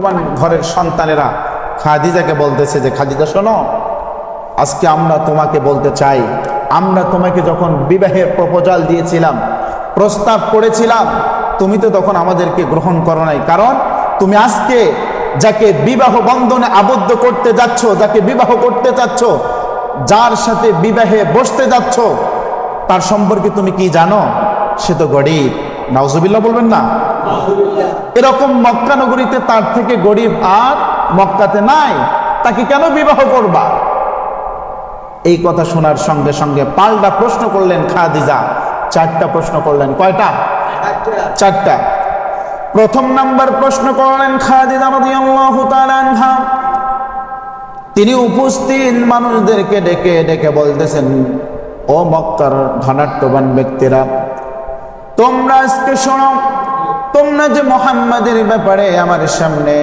ধনাঢ্যবান ঘরের সন্তানেরা খাদিজাকে বলতেছে যে খাদিজা শোনো, আজকে আমরা তোমাকে বলতে চাই, আমরা তোমাকে যখন বিবাহের প্রপোজাল দিয়েছিলাম, প্রস্তাব করেছিলাম, তুমি তো তখন আমাদেরকে গ্রহণ করো নাই। কারণ তুমি আজকে যাকে বিবাহ বন্ধনে আবদ্ধ করতে যাচ্ছ, যাকে বিবাহ করতে চাচ্ছ, যার সাথে বিবাহে বসতে যাচ্ছ, তার সম্পর্কে তুমি কি জানো? সে তো গরিব। নাউজুবিল্লাহ বলবেন না? এরকম মক্কা নগরীতে তার থেকে গরিব আর মক্কাতে নাই, তাকে কেন বিবাহ করবা? এই কথা শোনার সঙ্গে সঙ্গে পাল্টা প্রশ্ন করলেন খাদিজা। 4টা প্রশ্ন করলেন। কয়টা? 4টা। প্রথম নাম্বার প্রশ্ন করলেন খাদিজা রাদিয়াল্লাহু তাআলা আনহা। তিনি উপস্থিত মানুষদেরকে ডেকে ডেকে বলতেছেন, ও মক্কার ধনাঢ্যবান ব্যক্তিরা, তোমরা আজকে শোনো, তোমরা যে মুহাম্মাদের ব্যাপারে আমার সামনে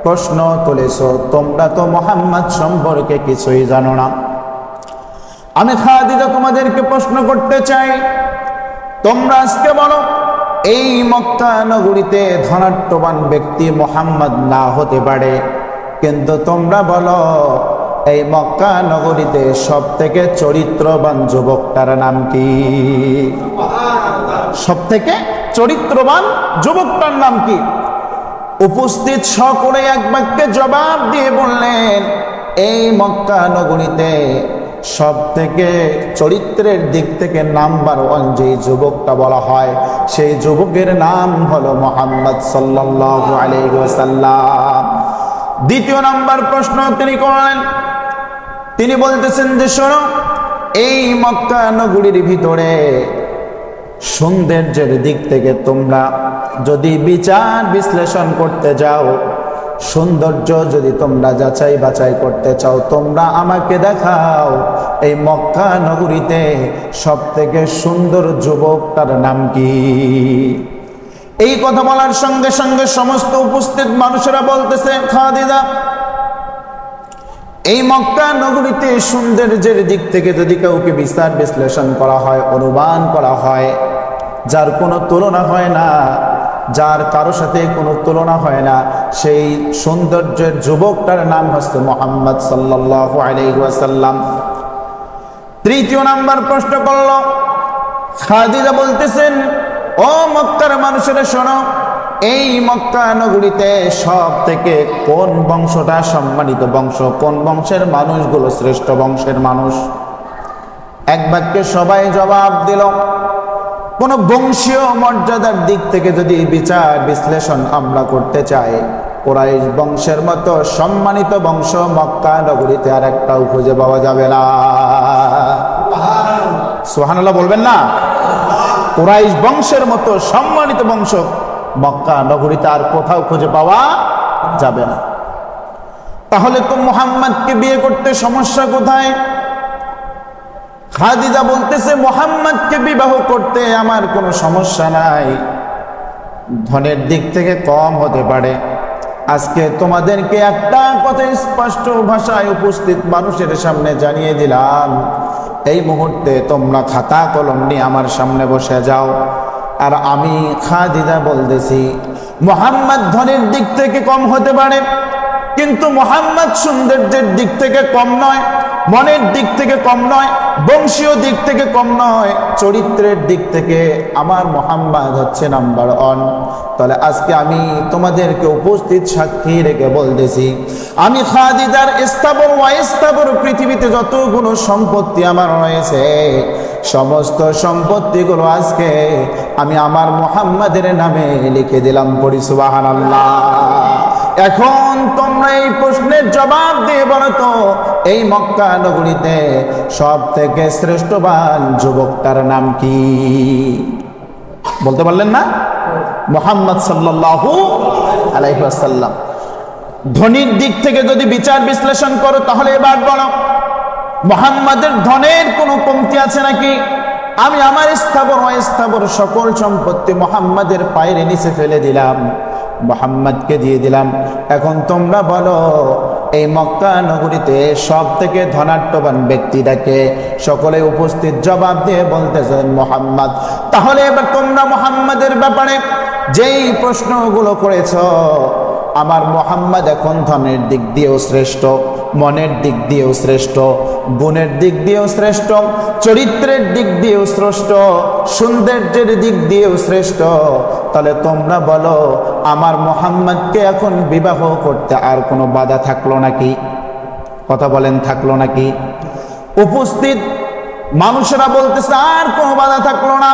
প্রশ্ন তুলেছো, তোমরা তো মুহাম্মদ সম্পর্কে কিছুই জানো না। আমি খাদিজা তোমাদেরকে প্রশ্ন করতে চাই, তোমরা আজকে বলো, এই মক্কা নগরীতে ধনাঢ্যবান ব্যক্তি মুহাম্মদ না হতে পারে, কিন্তু তোমরা বলো এই মক্কা নগরীতে সব থেকে চরিত্রবান যুবকটার নাম কি? সব থেকে চরিত্রবান যুবকটার নাম কি? উপস্থিত সকলে এক বাক্যে জবাব দিয়ে বললেন, এই মক্কা নগরীতে সব থেকে চরিত্রের দিক থেকে নাম্বার 1 যে যুবকটা বলা হয়, সেই যুবকের নাম হলো মুহাম্মদ সাল্লাল্লাহু আলাইহি ওয়াসাল্লাম। দ্বিতীয় নাম্বার প্রশ্ন তিনি করলেন, তিনি বলতেছেন যে শোনো, এই মক্কা নগরীর ভিতরে সৌন্দর্যের দিক থেকে তোমরা যদি বিচার বিশ্লেষণ করতে যাও, সৌন্দর্য যদি তোমরা যাচাই বাছাই করতে চাও, তোমরা আমাকে দেখাও এই মক্কা নগরীতে সব থেকে সুন্দর যুবকটার নাম কি? এই কথা বলার সঙ্গে সঙ্গে সমস্ত উপস্থিত মানুষেরা বলতেছে, খাদিজা, এই মক্কা নগরীতে সৌন্দর্যের দিক থেকে যদি কাউকে বিচার বিশ্লেষণ করা হয়, অনুমান করা হয়, যার কোনো তুলনা হয় না, যার কারো সাথে কোনো তুলনা হয় না, সেই সৌন্দর্যের যুবকটার নাম হচ্ছে মুহাম্মদ সাল্লাল্লাহু আলাইহি ওয়াসাল্লাম। তৃতীয় নাম্বার প্রশ্ন করল খাদিজা, বলতেছেন, ও মক্কার মানুষেরা শোনো, এই মক্কা নগরীতে সব থেকে কোন বংশটা সম্মানিত বংশ, কোন বংশের মানুষগুলো শ্রেষ্ঠ বংশের মানুষ? এক বাক্যে সবাই জবাব দিল, কোন বংশীয় মর্যাদার দিক থেকে যদি বিচার বিশ্লেষণ আমরা করতে চাই, কুরাইশ বংশের মতো সম্মানিত বংশ মক্কা নগরীতে আর একটাও খুঁজে পাওয়া যাবে না। সুবহানাল্লাহ বলবেন না? কুরাইশ বংশের মতো সম্মানিত বংশ মক্কা নগরীতে আর কোথাও খুঁজে পাওয়া যাবে না। তাহলে তো মুহাম্মদকে বিয়ে করতে সমস্যা কোথায়? খাদিজা বলতেছে, মুহাম্মদকে বিবাহ করতে আমার কোনো সমস্যা নাই, ধনের দিক থেকে কম হতে পারে। আজকে তোমাদেরকে একটা কথা স্পষ্ট ভাষায় উপস্থিত মানুষের সামনে জানিয়ে দিলাম, এই মুহূর্তে তোমরা খাতা কলম নিয়ে আমার সামনে বসে যাও। আর আমি খাদিজা বলতেছি, মুহাম্মদ ধনের দিক থেকে কম হতে পারে, কিন্তু মুহাম্মদ সৌন্দর্যের দিক থেকে কম নয়, মনের দিক থেকে কম নয়, বংশীয় দিক থেকে কম নয়, চরিত্রের দিক থেকে আমার মুহাম্মদ হচ্ছে নাম্বার 1। তাহলে আজকে আমি তোমাদেরকে উপস্থিত সাক্ষী রেখে বলতেছি, আমি খাদিজার স্থাবর অস্থাবর পৃথিবীতে যতগুলো সম্পত্তি আমার রয়েছে, সমস্ত সম্পত্তিগুলো আজকে আমি আমার মুহাম্মাদের নামে লিখে দিলাম। পড়ি সুবহানাল্লাহ। এখন তোমরা এই প্রশ্নের জবাব দিয়ে বলো তো, এই মক্কা নগরীতে সব থেকে শ্রেষ্ঠবান যুবকটার নাম কি? বলতে পারলেন না? মুহাম্মদ সাল্লাল্লাহু আলাইহি ওয়াসাল্লাম। ধনীর দিক থেকে যদি বিচার বিশ্লেষণ করো, তাহলে এবার বলো, মুহাম্মাদের ধনের কোনো কমতি আছে নাকি? আমি আমার স্থাবর অস্থাবর সকল সম্পত্তি মুহাম্মাদের পায়ের নিচে ফেলে দিলাম, মুহাম্মদকে দিয়ে দিলাম। এখন তোমরা বলো, এই মক্কা নগরীতে সব থেকে ধনাঢ্যবান ব্যক্তিটাকে? সকলে উপস্থিত জবাব দিয়ে বলতেছেন মুহাম্মদ। তাহলে এবার তোমরা মুহাম্মাদের ব্যাপারে যেই প্রশ্নগুলো করেছ, আমার মুহাম্মদ এখন ধনের দিক দিয়েও শ্রেষ্ঠ, মনের দিক দিয়েও শ্রেষ্ঠ, গুণের দিক দিয়েও শ্রেষ্ঠ, চরিত্রের দিক দিয়েও শ্রেষ্ঠ, সৌন্দর্যের দিক দিয়েও শ্রেষ্ঠ। তাহলে তোমরা বলো আমার মুহাম্মদকে এখন বিবাহ করতে আর কোনো বাধা থাকলো নাকি? কথা বলেন, থাকলো নাকি? উপস্থিত মানুষেরা বলতেছে আর কোনো বাধা থাকলো না।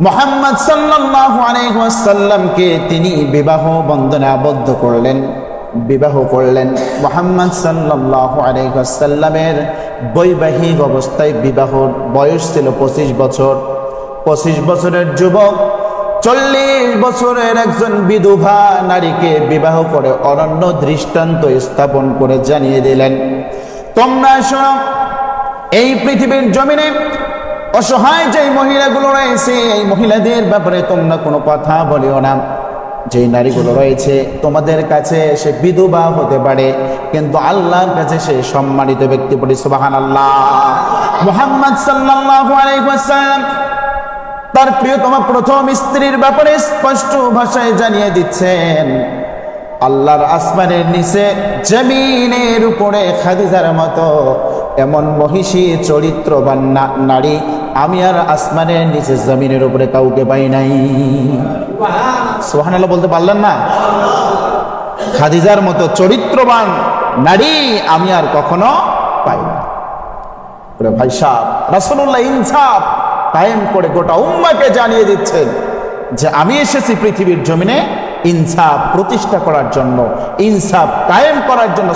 মুহাম্মদ সাল্লাল্লাহু আলাইহি ওয়াসাল্লামকে তিনি বিবাহ বন্ধনে আবদ্ধ করলেন, বিবাহ করলেন। মুহাম্মদ সাল্লাল্লাহু আলাইহি ওয়াসাল্লামের বৈবাহিক অবস্থায় বিবাহর বয়স ছিল 25 বছর। 25 বছরের যুবক 40 বছরের একজন বিধবা নারীকে বিবাহ করে অনন্য দৃষ্টান্ত স্থাপন করে জানিয়ে দিলেন, তোমরা শোনো, এই পৃথিবীর জমিনে অসহায় যে মহিলাগুলো রয়েছে এই মহিলাদের ব্যাপারে তোমরা কোনো কথা বলিও না। যে নারীগুলো রয়েছে তোমাদের কাছে সে বিধবা হতে পারে, কিন্তু আল্লাহর কাছে সে সম্মানিত ব্যক্তি। পড়ি সুবহানাল্লাহ। মুহাম্মদ সাল্লাল্লাহু আলাইহি ওয়াসাল্লাম তার প্রিয়তমা প্রথম স্ত্রীর ব্যাপারে স্পষ্ট ভাষায় জানিয়ে দিচ্ছেন, আল্লাহর আসমানের নিচে জমিনের উপরে খাদিজার মতো এমন মহিষী চরিত্রবান নারী আমি আর আসমানের নিচে জমিনের উপরে কাউকে পাই নাই। সুবহানাল্লাহ বলতে পারলেন না? খাদিজার মতো চরিত্রবান নারী আমি আর কখনো পাই না। ভাই সাহেব, রাসূলুল্লাহ ইনসাফ কায়েম করে গোটা উম্মাহকে জানিয়ে দিচ্ছেন যে আমি এসেছি পৃথিবীর জমিনে ইনসাফ প্রতিষ্ঠা করার জন্য, ইনসাফ কায়েম করার জন্য।